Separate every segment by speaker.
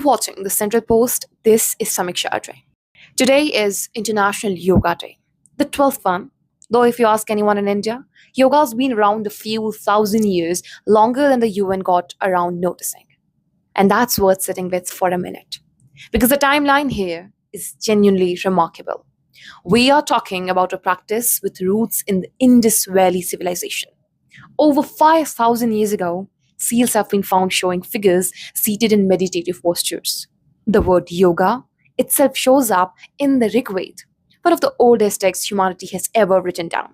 Speaker 1: watching the Central Post. This is Samiksha Ajay. Today is International Yoga Day, the 12th one. Though, if you ask anyone in India, yoga has been around a few thousand years, longer than the UN got around noticing. And that's worth sitting with for a minute. Because the timeline here is genuinely remarkable. We are talking about a practice with roots in the Indus Valley civilization. Over 5,000 years ago, seals have been found showing figures seated in meditative postures. The word yoga itself shows up in the Rig Veda, one of the oldest texts humanity has ever written down.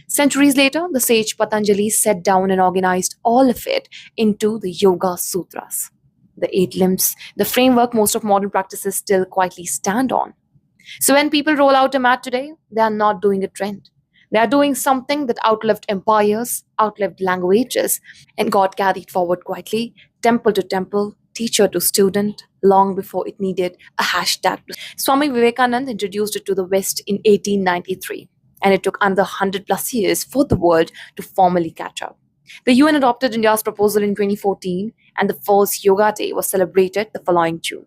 Speaker 1: Centuries later, the sage Patanjali set down and organized all of it into the Yoga Sutras. The eight limbs, the framework most of modern practices still quietly stand on. So when people roll out a mat today, they are not doing a trend. They are doing something that outlived empires, outlived languages, and got carried forward quietly, temple to temple, teacher to student, long before it needed a hashtag. Swami Vivekananda introduced it to the West in 1893, and it took another 100 plus years for the world to formally catch up. The UN adopted India's proposal in 2014, and the first Yoga Day was celebrated the following June.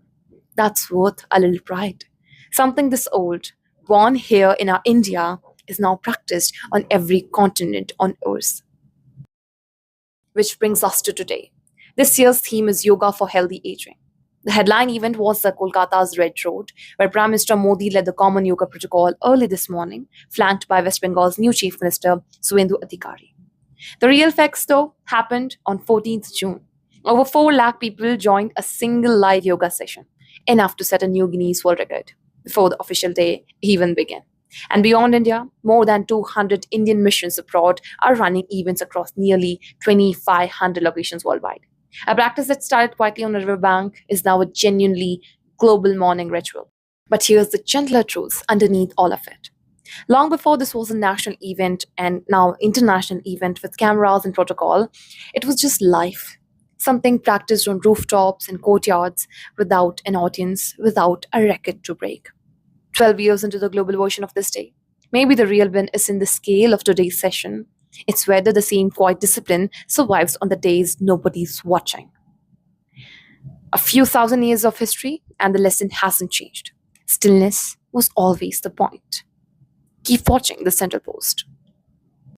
Speaker 1: That's worth a little pride. Something this old, born here in our India, is now practiced on every continent on earth. Which brings us to today. This year's theme is Yoga for Healthy Aging. The headline event was the Kolkata's Red Road, where Prime Minister Modi led the Common Yoga Protocol early this morning, flanked by West Bengal's new Chief Minister, Suvendu Adhikari. The real facts, though, happened on 14th June. Over 4 lakh people joined a single live yoga session, enough to set a new Guinness World Record before the official day even began. And beyond India, more than 200 Indian missions abroad are running events across nearly 2,500 locations worldwide. A practice that started quietly on a riverbank is now a genuinely global morning ritual. But here's the gentler truth underneath all of it. Long before this was a national event and now international event with cameras and protocol, it was just life. Something practiced on rooftops and courtyards without an audience, without a record to break. 12 years into the global version of this day, maybe the real win is in the scale of today's session. It's whether the same quiet discipline survives on the days nobody's watching. A few thousand years of history, and the lesson hasn't changed. Stillness was always the point. Keep watching the Central Post.